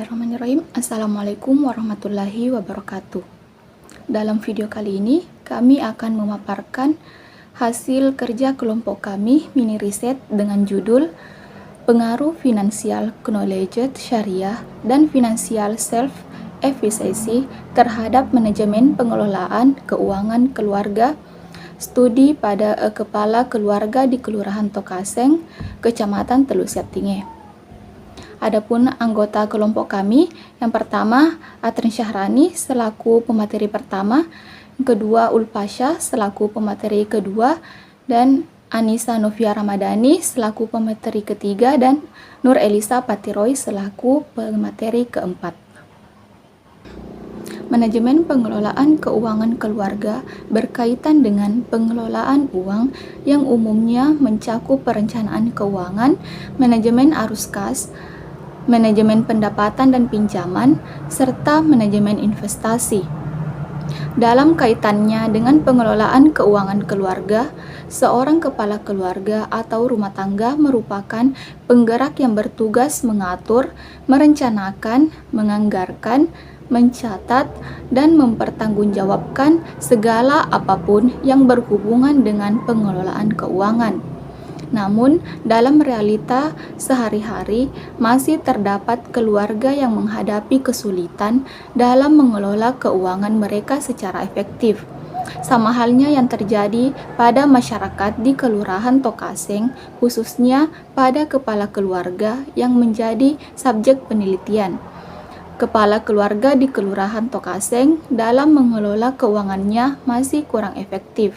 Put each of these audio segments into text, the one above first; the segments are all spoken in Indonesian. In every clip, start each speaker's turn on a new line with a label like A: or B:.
A: Bismillahirrahmanirrahim. Assalamualaikum warahmatullahi wabarakatuh. Dalam video kali ini, kami akan memaparkan hasil kerja kelompok kami mini riset dengan judul Pengaruh Financial Knowledge Syariah dan Financial Self-Efficacy terhadap Manajemen Pengelolaan Keuangan Keluarga, studi pada kepala keluarga di Kelurahan Tokaseng, Kecamatan Telu Siatinge. Adapun anggota kelompok kami, yang pertama Atrin Syahrani selaku pemateri pertama, yang kedua Ulfasya selaku pemateri kedua, dan Anissa Novia Ramadhani selaku pemateri ketiga, dan Nur Elisa Patiroy selaku pemateri keempat. Manajemen pengelolaan keuangan keluarga berkaitan dengan pengelolaan uang yang umumnya mencakup perencanaan keuangan, manajemen arus kas, manajemen pendapatan dan pinjaman, serta manajemen investasi. Dalam kaitannya dengan pengelolaan keuangan keluarga, seorang kepala keluarga atau rumah tangga merupakan penggerak yang bertugas mengatur, merencanakan, menganggarkan, mencatat, dan mempertanggungjawabkan segala apapun yang berhubungan dengan pengelolaan keuangan. Namun, dalam realita sehari-hari masih terdapat keluarga yang menghadapi kesulitan dalam mengelola keuangan mereka secara efektif. Sama halnya yang terjadi pada masyarakat di Kelurahan Tokaseng, khususnya pada kepala keluarga yang menjadi subjek penelitian. Kepala keluarga di Kelurahan Tokaseng dalam mengelola keuangannya masih kurang efektif.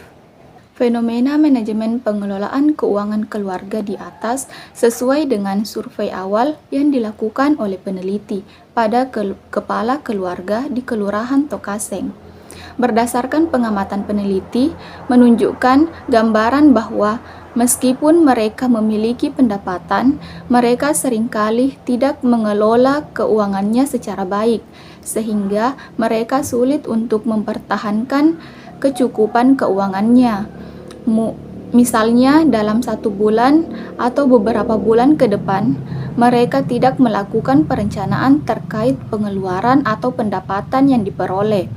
A: Fenomena manajemen pengelolaan keuangan keluarga di atas sesuai dengan survei awal yang dilakukan oleh peneliti pada kepala keluarga di Kelurahan Tokaseng. Berdasarkan pengamatan peneliti, menunjukkan gambaran bahwa meskipun mereka memiliki pendapatan, mereka seringkali tidak mengelola keuangannya secara baik, sehingga mereka sulit untuk mempertahankan kecukupan keuangannya. Misalnya dalam 1 bulan atau beberapa bulan ke depan, mereka tidak melakukan perencanaan terkait pengeluaran atau pendapatan yang diperoleh,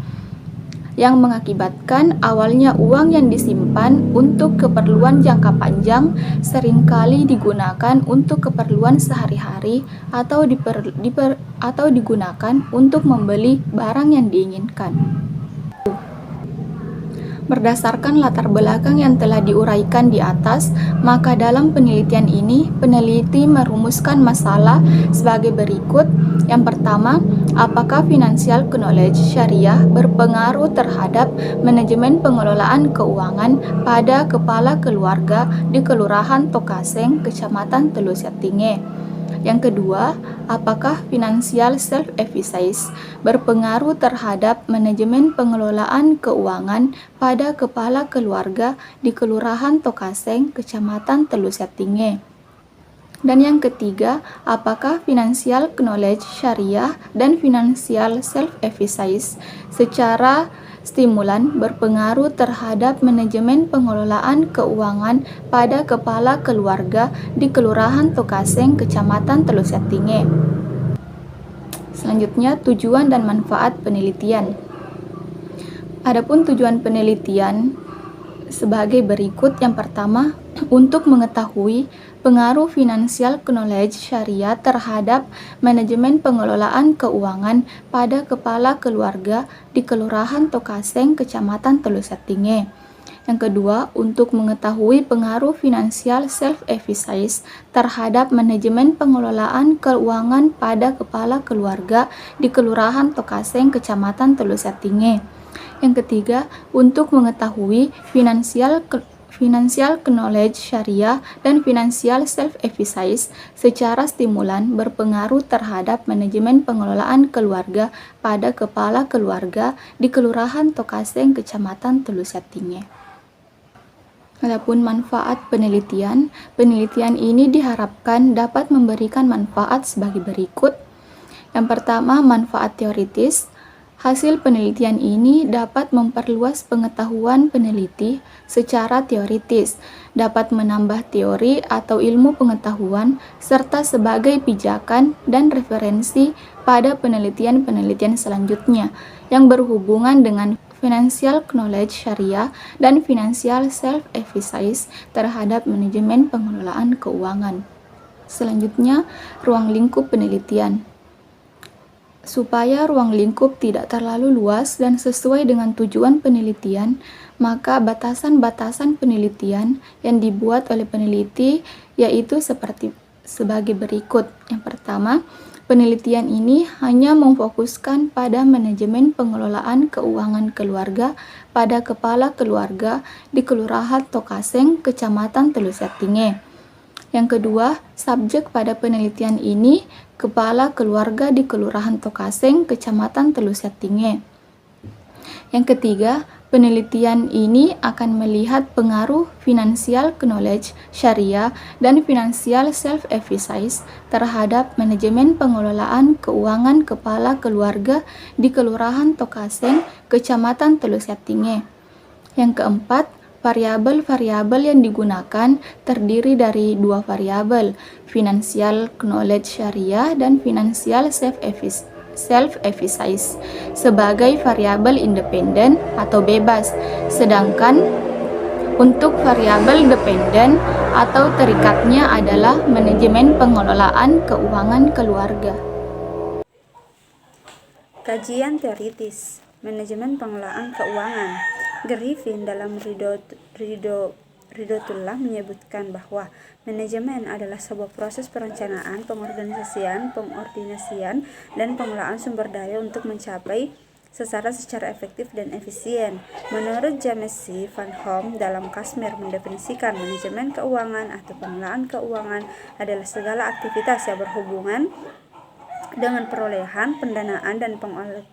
A: yang mengakibatkan awalnya uang yang disimpan untuk keperluan jangka panjang seringkali digunakan untuk keperluan sehari-hari atau digunakan untuk membeli barang yang diinginkan. Berdasarkan latar belakang yang telah diuraikan di atas, maka dalam penelitian ini, peneliti merumuskan masalah sebagai berikut. Yang pertama, apakah financial knowledge syariah berpengaruh terhadap manajemen pengelolaan keuangan pada kepala keluarga di Kelurahan Tokaseng, Kecamatan Telu Siatinge? Yang kedua, apakah financial self-efficacy berpengaruh terhadap manajemen pengelolaan keuangan pada kepala keluarga di Kelurahan Tokaseng, Kecamatan Telu Siatinge? Dan yang ketiga, apakah financial knowledge syariah dan financial self-efficacy secara stimulan berpengaruh terhadap manajemen pengelolaan keuangan pada kepala keluarga di Kelurahan Tokaseng, Kecamatan Telu Siatinge? Selanjutnya, tujuan dan manfaat penelitian. Adapun tujuan penelitian sebagai berikut. Yang pertama, untuk mengetahui pengaruh financial knowledge syariah terhadap manajemen pengelolaan keuangan pada kepala keluarga di Kelurahan Tokaseng, Kecamatan Telu Siatinge. Yang kedua, untuk mengetahui pengaruh financial self-efficacy terhadap manajemen pengelolaan keuangan pada kepala keluarga di Kelurahan Tokaseng, Kecamatan Telu Siatinge. Yang ketiga, untuk mengetahui financial knowledge syariah dan financial self-efficacy secara stimulan berpengaruh terhadap manajemen pengelolaan keluarga pada kepala keluarga di Kelurahan Tokaseng, Kecamatan Telu Siatinge. Adapun manfaat penelitian, penelitian ini diharapkan dapat memberikan manfaat sebagai berikut. Yang pertama, manfaat teoritis. Hasil penelitian ini dapat memperluas pengetahuan peneliti secara teoritis, dapat menambah teori atau ilmu pengetahuan, serta sebagai pijakan dan referensi pada penelitian-penelitian selanjutnya yang berhubungan dengan financial knowledge syariah dan financial self-efficacy terhadap manajemen pengelolaan keuangan. Selanjutnya, ruang lingkup penelitian. Supaya ruang lingkup tidak terlalu luas dan sesuai dengan tujuan penelitian, maka batasan-batasan penelitian yang dibuat oleh peneliti yaitu sebagai berikut. Yang pertama, penelitian ini hanya memfokuskan pada manajemen pengelolaan keuangan keluarga pada kepala keluarga di Kelurahan Tokaseng, Kecamatan Telusettinge. Yang kedua, subjek pada penelitian ini kepala keluarga di Kelurahan Tokaseng, Kecamatan Telusettinge. Yang ketiga, penelitian ini akan melihat pengaruh financial knowledge syariah dan financial self-efficacy terhadap manajemen pengelolaan keuangan kepala keluarga di Kelurahan Tokaseng, Kecamatan Telusettinge. Yang keempat, variabel-variabel yang digunakan terdiri dari dua variabel, financial knowledge syariah dan financial self-efficacy sebagai variabel independen atau bebas, sedangkan untuk variabel dependen atau terikatnya adalah manajemen pengelolaan keuangan keluarga.
B: Kajian teoritis manajemen pengelolaan keuangan. Griffin dalam Ridotullah menyebutkan bahwa manajemen adalah sebuah proses perencanaan, pengorganisasian, dan pengelolaan sumber daya untuk mencapai sasaran secara efektif dan efisien. Menurut James C. Van Hom dalam Kashmir mendefinisikan manajemen keuangan atau pengelolaan keuangan adalah segala aktivitas yang berhubungan dengan perolehan, pendanaan, dan pengelolaan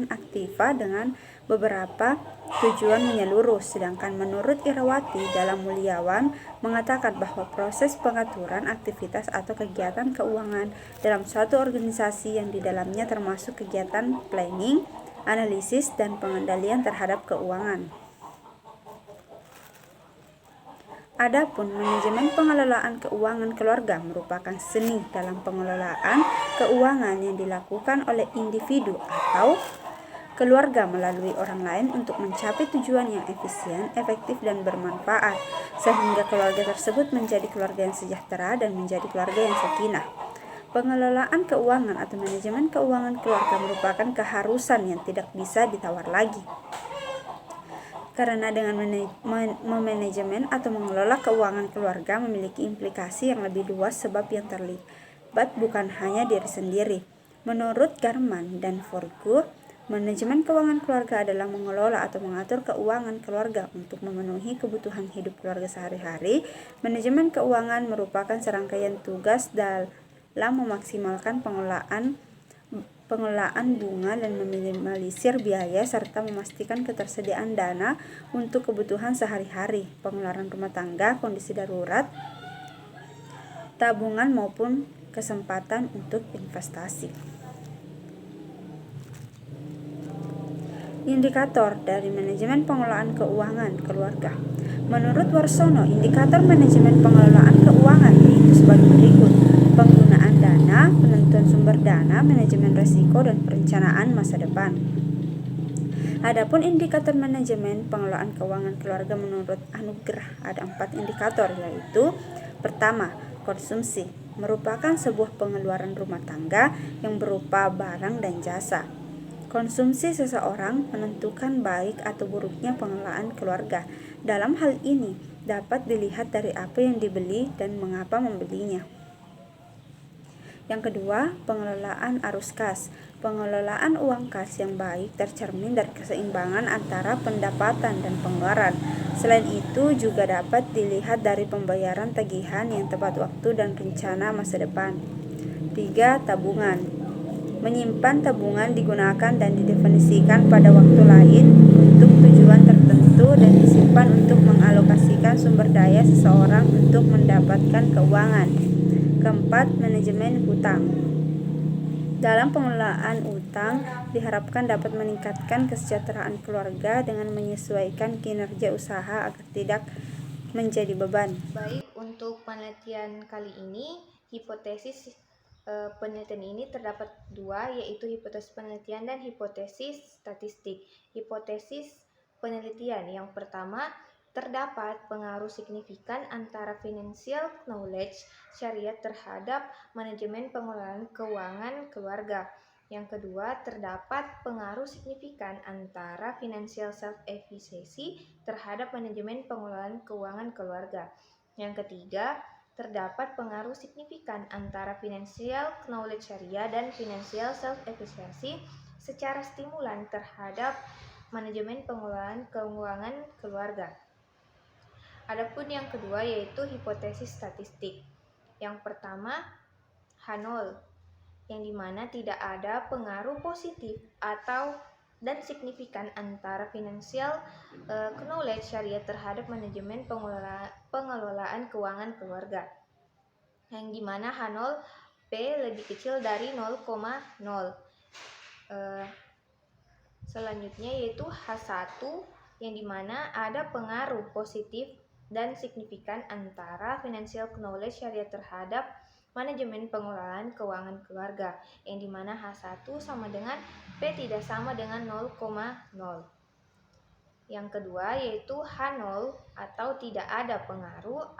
B: aktiva dengan beberapa tujuan menyeluruh. Sedangkan menurut Irawati dalam Mulyawan mengatakan bahwa proses pengaturan aktivitas atau kegiatan keuangan dalam suatu organisasi yang di dalamnya termasuk kegiatan planning, analisis, dan pengendalian terhadap keuangan. Adapun manajemen pengelolaan keuangan keluarga merupakan seni dalam pengelolaan keuangan yang dilakukan oleh individu atau keluarga melalui orang lain untuk mencapai tujuan yang efisien, efektif, dan bermanfaat, sehingga keluarga tersebut menjadi keluarga yang sejahtera dan menjadi keluarga yang sakinah. Pengelolaan keuangan atau manajemen keuangan keluarga merupakan keharusan yang tidak bisa ditawar lagi. Karena dengan memanajemen atau mengelola keuangan keluarga memiliki implikasi yang lebih luas sebab yang terlibat bukan hanya diri sendiri. Menurut Garman dan Forgu, manajemen keuangan keluarga adalah mengelola atau mengatur keuangan keluarga untuk memenuhi kebutuhan hidup keluarga sehari-hari. Manajemen keuangan merupakan serangkaian tugas dalam memaksimalkan pengelolaan bunga dan meminimalisir biaya serta memastikan ketersediaan dana untuk kebutuhan sehari-hari, pengeluaran rumah tangga, kondisi darurat, tabungan maupun kesempatan untuk investasi. Indikator dari manajemen pengelolaan keuangan keluarga. Menurut Warsono, indikator manajemen pengelolaan keuangan yaitu sebagai berikut: penggunaan dana, penentuan sumber dana, manajemen risiko, dan perencanaan masa depan. Adapun indikator manajemen pengelolaan keuangan keluarga menurut Anugrah ada 4 indikator, yaitu: pertama, konsumsi, merupakan sebuah pengeluaran rumah tangga yang berupa barang dan jasa. Konsumsi seseorang menentukan baik atau buruknya pengelolaan keluarga. Dalam hal ini dapat dilihat dari apa yang dibeli dan mengapa membelinya. Yang kedua, pengelolaan arus kas. Pengelolaan uang kas yang baik tercermin dari keseimbangan antara pendapatan dan pengeluaran. Selain itu juga dapat dilihat dari pembayaran tagihan yang tepat waktu dan rencana masa depan. 3. Tabungan. Menyimpan tabungan digunakan dan didefinisikan pada waktu lain untuk tujuan tertentu dan disimpan untuk mengalokasikan sumber daya seseorang untuk mendapatkan keuangan. Keempat, manajemen hutang. Dalam pengelolaan utang diharapkan dapat meningkatkan kesejahteraan keluarga dengan menyesuaikan kinerja usaha agar tidak menjadi beban.
C: Baik, untuk penelitian kali ini hipotesis Penelitian ini terdapat dua, yaitu hipotesis penelitian dan hipotesis statistik. Hipotesis penelitian yang pertama, terdapat pengaruh signifikan antara financial knowledge syariah terhadap manajemen pengelolaan keuangan keluarga. Yang kedua, terdapat pengaruh signifikan antara financial self-efficacy terhadap manajemen pengelolaan keuangan keluarga. Yang ketiga, terdapat pengaruh signifikan antara financial knowledge syariah dan financial self-efficacy secara stimulan terhadap manajemen pengelolaan keuangan keluarga. Adapun yang kedua yaitu hipotesis statistik. Yang pertama, H0, yang dimana tidak ada pengaruh positif atau dan signifikan antara financial knowledge syariah terhadap manajemen pengelolaan keuangan keluarga, yang dimana H0 P lebih kecil dari 0,0. Selanjutnya yaitu H1, yang dimana ada pengaruh positif dan signifikan antara financial knowledge syariah terhadap manajemen pengelolaan keuangan keluarga, yang dimana H1 sama dengan P tidak sama dengan 0,0. Yang kedua yaitu H0 atau tidak ada pengaruh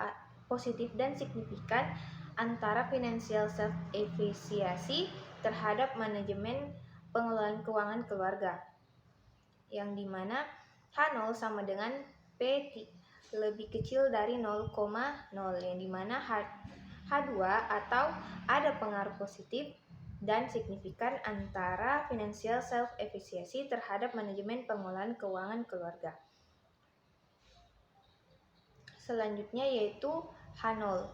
C: positif dan signifikan antara financial self-efficacy terhadap manajemen pengelolaan keuangan keluarga, yang dimana H0 sama dengan P lebih kecil dari 0,0, yang dimana H2 atau ada pengaruh positif dan signifikan antara financial self-efficacy terhadap manajemen pengelolaan keuangan keluarga. Selanjutnya yaitu H0,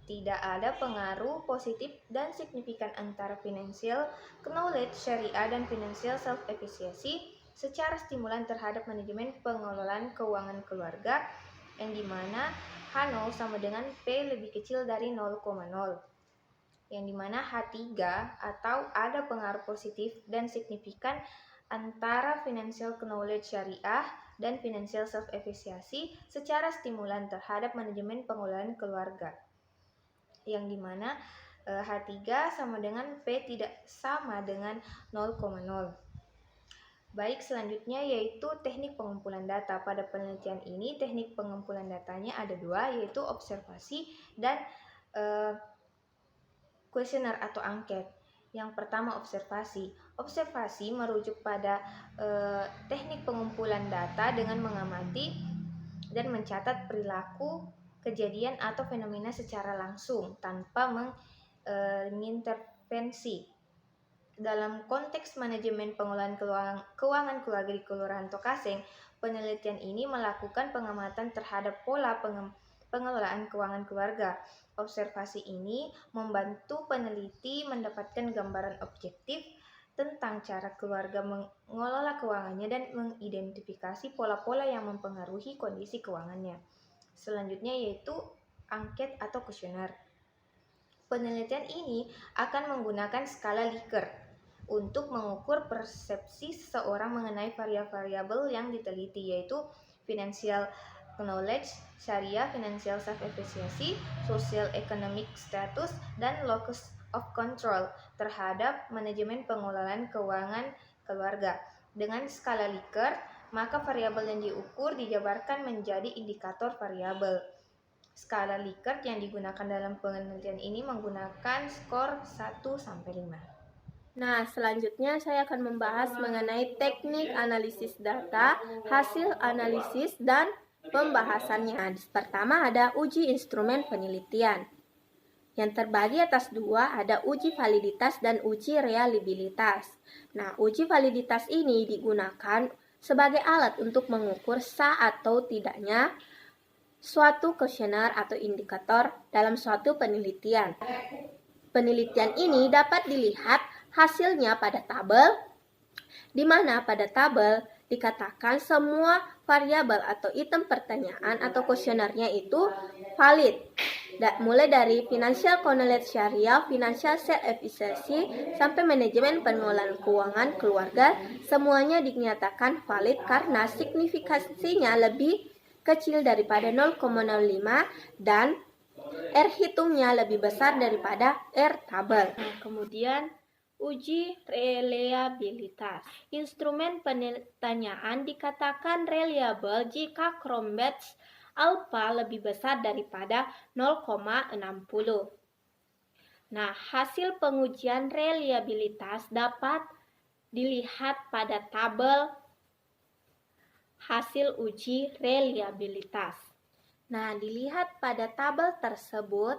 C: tidak ada pengaruh positif dan signifikan antara financial knowledge syariah dan financial self-efficacy secara stimulan terhadap manajemen pengelolaan keuangan keluarga, yang dimana H0 sama dengan P lebih kecil dari 0,0, yang dimana H3 atau ada pengaruh positif dan signifikan antara financial knowledge syariah dan financial self-efficacy secara stimulan terhadap manajemen pengelolaan keluarga, yang dimana H3 sama dengan P tidak sama dengan 0,0. Baik, selanjutnya yaitu teknik pengumpulan data. Pada penelitian ini teknik pengumpulan datanya ada dua, yaitu observasi dan kuesioner atau angket. Yang pertama observasi. Observasi merujuk pada teknik pengumpulan data dengan mengamati dan mencatat perilaku, kejadian atau fenomena secara langsung tanpa mengintervensi. Dalam konteks manajemen pengelolaan keuangan keluarga di Kelurahan Tokaseng, penelitian ini melakukan pengamatan terhadap pola pengelolaan keuangan keluarga. Observasi ini membantu peneliti mendapatkan gambaran objektif tentang cara keluarga mengelola keuangannya dan mengidentifikasi pola-pola yang mempengaruhi kondisi keuangannya. Selanjutnya yaitu angket atau kuesioner. Penelitian ini akan menggunakan skala Likert untuk mengukur persepsi seseorang mengenai variabel yang diteliti, yaitu financial knowledge syariah, financial self-efficacy, social economic status, dan locus of control terhadap manajemen pengelolaan keuangan keluarga. Dengan skala Likert, maka variabel yang diukur dijabarkan menjadi indikator variabel. Skala Likert yang digunakan dalam penelitian ini menggunakan skor 1-5.
D: Nah, selanjutnya saya akan membahas mengenai teknik analisis data, hasil analisis, dan pembahasannya. Pertama ada uji instrumen penelitian. Yang terbagi atas dua, ada uji validitas dan uji reliabilitas. Nah, uji validitas ini digunakan sebagai alat untuk mengukur sah atau tidaknya suatu kuesioner atau indikator dalam suatu penelitian. Penelitian ini dapat dilihat hasilnya pada tabel, di mana pada tabel dikatakan semua variabel atau item pertanyaan atau kuesionernya itu valid. Mulai dari financial knowledge syariah, financial self-efficacy, sampai manajemen pengelolaan keuangan keluarga, semuanya dinyatakan valid karena signifikansinya lebih kecil daripada 0,05 dan R hitungnya lebih besar daripada R tabel. Nah, kemudian uji reliabilitas. Instrumen penetanyaan dikatakan reliable jika Cronbach's alpha lebih besar daripada 0,60. Nah, hasil pengujian reliabilitas dapat dilihat pada tabel hasil uji reliabilitas. Nah, dilihat pada tabel tersebut,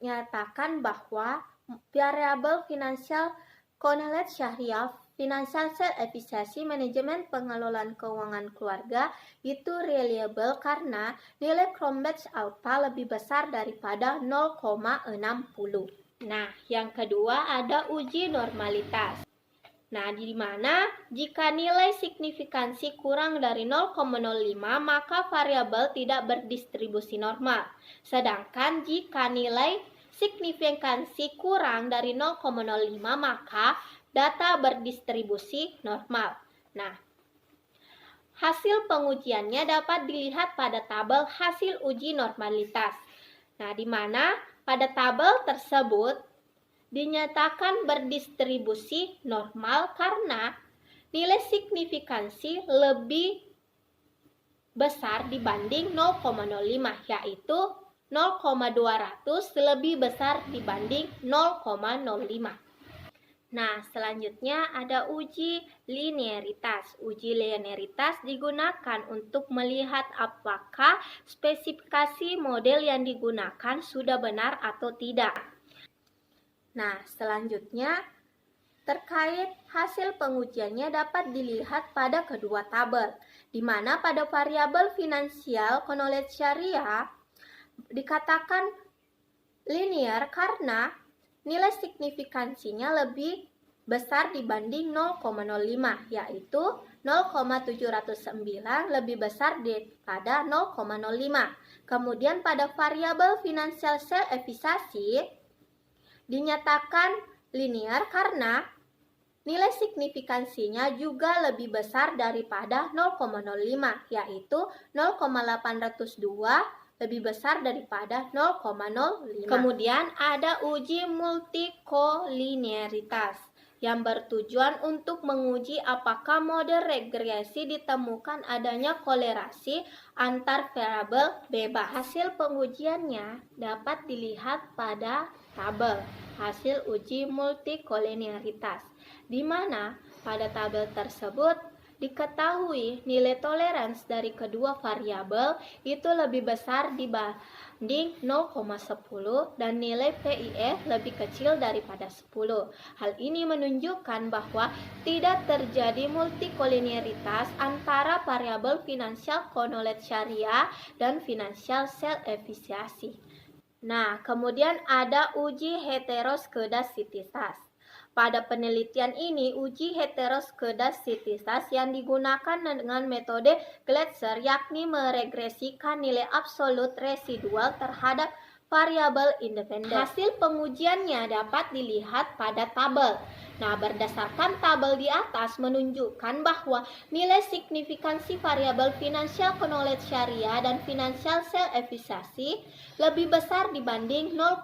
D: nyatakan bahwa variabel finansial Cornelius Syariah, Financial Self Efficacy, manajemen pengelolaan keuangan keluarga itu reliable karena nilai Cronbach's alpha lebih besar daripada 0,60. Nah, yang kedua ada uji normalitas. Nah, di mana jika nilai signifikansi kurang dari 0,05 maka variabel tidak berdistribusi normal. Sedangkan jika nilai signifikansi kurang dari 0,05 maka data berdistribusi normal. Nah, hasil pengujiannya dapat dilihat pada tabel hasil uji normalitas. Nah, di mana pada tabel tersebut dinyatakan berdistribusi normal karena nilai signifikansi lebih besar dibanding 0,05, yaitu 0,200 lebih besar dibanding 0,05. Nah, selanjutnya ada uji linearitas. Uji linearitas digunakan untuk melihat apakah spesifikasi model yang digunakan sudah benar atau tidak. Nah, selanjutnya terkait hasil pengujiannya dapat dilihat pada kedua tabel, di mana pada variabel finansial Cornelius Syariah dikatakan linear karena nilai signifikansinya lebih besar dibanding 0,05, yaitu 0,709 lebih besar daripada 0,05. Kemudian pada variabel finansial self efficacy dinyatakan linear karena nilai signifikansinya juga lebih besar daripada 0,05, yaitu 0,802 lebih besar daripada 0,05. Kemudian ada uji multikolinearitas yang bertujuan untuk menguji apakah model regresi ditemukan adanya kolerasi antar variabel bebas. Hasil pengujiannya dapat dilihat pada tabel hasil uji multikolinearitas, di mana pada tabel tersebut diketahui nilai toleransi dari kedua variabel itu lebih besar dibanding 0,10 dan nilai PIF lebih kecil daripada 10. Hal ini menunjukkan bahwa tidak terjadi multikolinearitas antara variabel finansial Cornelius Syariah dan financial self efficacy. Nah, kemudian ada uji heteroskedasititas. Pada penelitian ini, uji heteroskedasititas yang digunakan dengan metode Glatzer yakni meregresikan nilai absolut residual terhadap variabel independen. Hasil pengujiannya dapat dilihat pada tabel. Nah, berdasarkan tabel di atas menunjukkan bahwa nilai signifikansi variabel finansial Cornelius Syariah dan financial self efficacy lebih besar dibanding 0,05,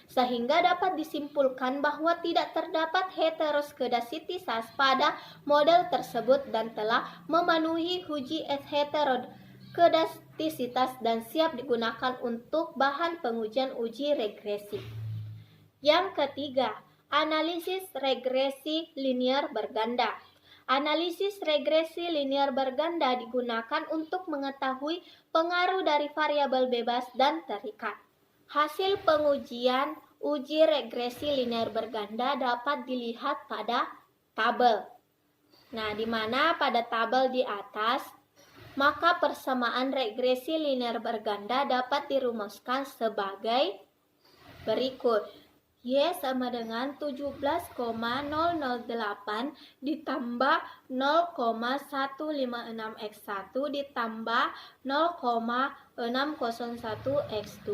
D: sehingga dapat disimpulkan bahwa tidak terdapat heteroskedasititas pada model tersebut dan telah memenuhi uji heteroskedasititas dan siap digunakan untuk bahan pengujian uji regresi. Yang ketiga, analisis regresi linear berganda. Analisis regresi linear berganda digunakan untuk mengetahui pengaruh dari variabel bebas dan terikat. Hasil pengujian uji regresi linear berganda dapat dilihat pada tabel. Nah, di mana pada tabel di atas, maka persamaan regresi linear berganda dapat dirumuskan sebagai berikut. Y sama dengan 17,008 ditambah 0,156X1 ditambah 0,601X2.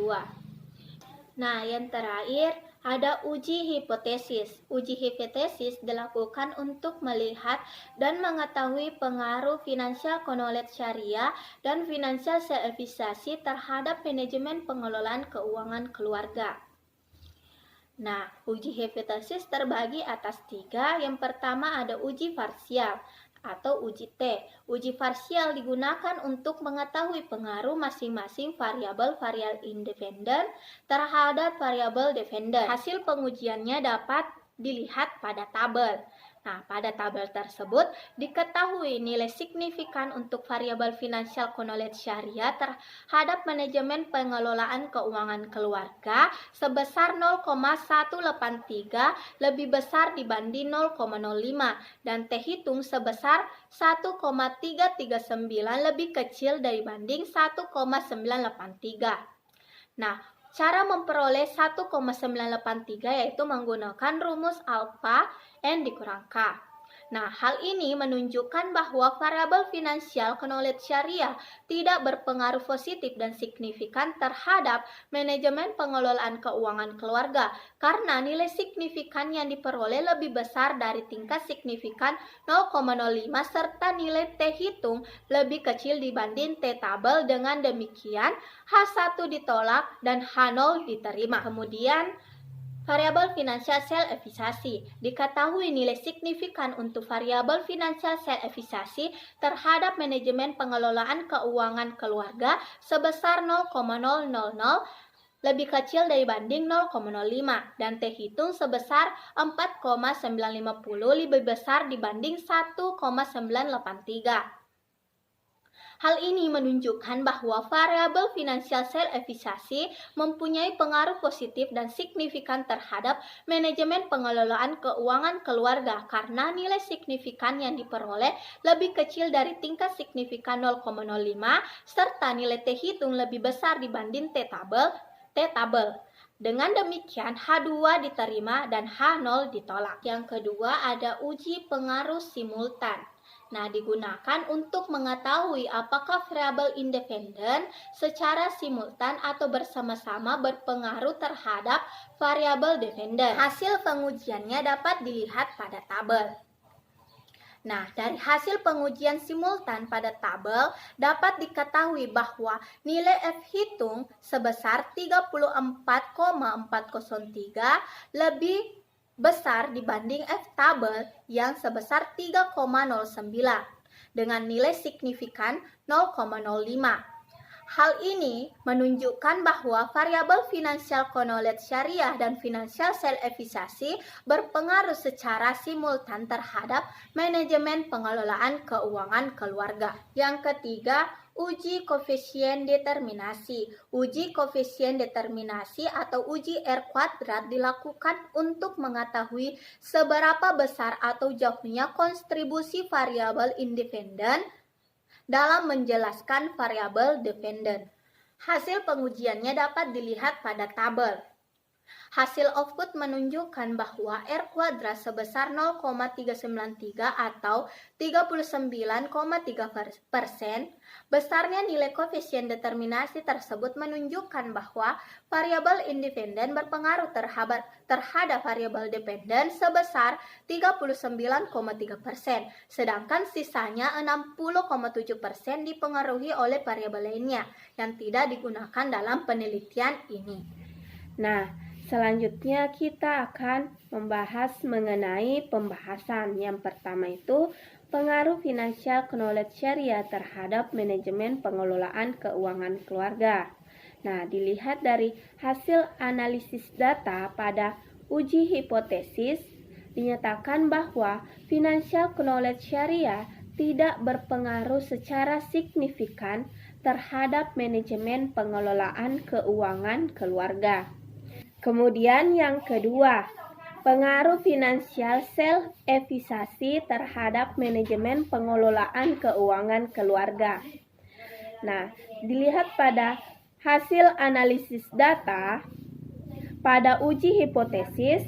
D: Nah, yang terakhir Ada uji hipotesis. Uji hipotesis dilakukan untuk melihat dan mengetahui pengaruh financial knowledge syariah dan financial self-efficacy terhadap manajemen pengelolaan keuangan keluarga. Nah, uji hipotesis terbagi atas 3. Yang pertama ada uji parsial atau uji T. Uji parsial digunakan untuk mengetahui pengaruh masing-masing variabel independen terhadap variabel dependen. Hasil pengujiannya dapat dilihat pada tabel. Nah, pada tabel tersebut diketahui nilai signifikan untuk variabel financial knowledge syariah terhadap manajemen pengelolaan keuangan keluarga sebesar 0,183 lebih besar dibanding 0,05 dan T hitung sebesar 1,339 lebih kecil dibanding 1,983. Nah, cara memperoleh 1,983 yaitu menggunakan rumus alfa N dikurang K. Nah, hal ini menunjukkan bahwa variabel finansial knowledge syariah tidak berpengaruh positif dan signifikan terhadap manajemen pengelolaan keuangan keluarga karena nilai signifikan yang diperoleh lebih besar dari tingkat signifikan 0,05 serta nilai T hitung lebih kecil dibanding T tabel. Dengan demikian, H1 ditolak dan H0 diterima. Kemudian, variabel finansial self-efficacy. Diketahui nilai signifikan untuk variabel finansial self-efficacy terhadap manajemen pengelolaan keuangan keluarga sebesar 0,000 lebih kecil dibanding 0,05 dan T hitung sebesar 4,950 lebih besar dibanding 1,983. Hal ini menunjukkan bahwa variabel finansial self-efficacy mempunyai pengaruh positif dan signifikan terhadap manajemen pengelolaan keuangan keluarga karena nilai signifikan yang diperoleh lebih kecil dari tingkat signifikan 0,05 serta nilai T hitung lebih besar dibanding T tabel. Dengan demikian, H2 diterima dan H0 ditolak. Yang kedua ada uji pengaruh simultan. Nah, digunakan untuk mengetahui apakah variabel independen secara simultan atau bersama-sama berpengaruh terhadap variabel dependen. Hasil pengujiannya dapat dilihat pada tabel. Nah, dari hasil pengujian simultan pada tabel dapat diketahui bahwa nilai F hitung sebesar 34,403 lebih besar dibanding F tabel yang sebesar 3,09 dengan nilai signifikan 0,05. Hal ini menunjukkan bahwa variabel financial knowledge syariah dan financial self-efficacy berpengaruh secara simultan terhadap manajemen pengelolaan keuangan keluarga. Yang ketiga, uji koefisien determinasi. Uji koefisien determinasi atau uji R kuadrat dilakukan untuk mengetahui seberapa besar atau jauhnya kontribusi variabel independen dalam menjelaskan variabel dependen. Hasil pengujiannya dapat dilihat pada tabel. Hasil output menunjukkan bahwa R kuadrat sebesar 0,393 atau 39,3%. Besarnya nilai koefisien determinasi tersebut menunjukkan bahwa variabel independen berpengaruh terhadap variabel dependen sebesar 39,3%, sedangkan sisanya 60,7% dipengaruhi oleh variabel lainnya yang tidak digunakan dalam penelitian ini. Nah, selanjutnya kita akan membahas mengenai pembahasan. Yang pertama itu pengaruh financial knowledge syariah terhadap manajemen pengelolaan keuangan keluarga. Nah, dilihat dari hasil analisis data pada uji hipotesis, dinyatakan bahwa financial knowledge syariah tidak berpengaruh secara signifikan terhadap manajemen pengelolaan keuangan keluarga. Kemudian yang kedua, pengaruh finansial self-efficacy terhadap manajemen pengelolaan keuangan keluarga. Nah, dilihat pada hasil analisis data pada uji hipotesis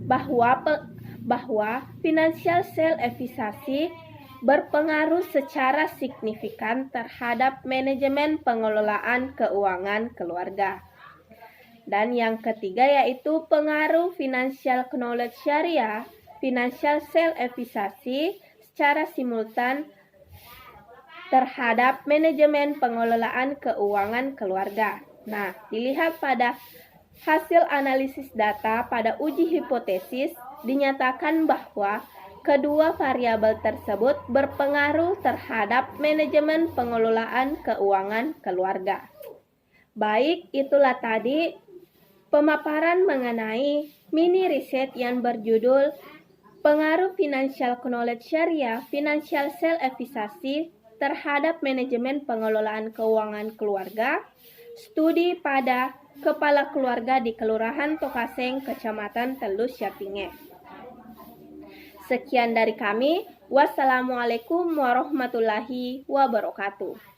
D: bahwa financial self-efficacy berpengaruh secara signifikan terhadap manajemen pengelolaan keuangan keluarga. Dan yang ketiga yaitu pengaruh financial knowledge syariah, financial self-efficacy secara simultan terhadap manajemen pengelolaan keuangan keluarga. Nah, dilihat pada hasil analisis data pada uji hipotesis, dinyatakan bahwa kedua variabel tersebut berpengaruh terhadap manajemen pengelolaan keuangan keluarga. Baik, itulah tadi pemaparan mengenai mini riset yang berjudul Pengaruh Financial Knowledge Syariah, Financial Self-Efficacy terhadap manajemen pengelolaan keuangan keluarga, studi pada kepala keluarga di Kelurahan Tokaseng, Kecamatan Telus Syapinge. Sekian dari kami. Wassalamualaikum warahmatullahi wabarakatuh.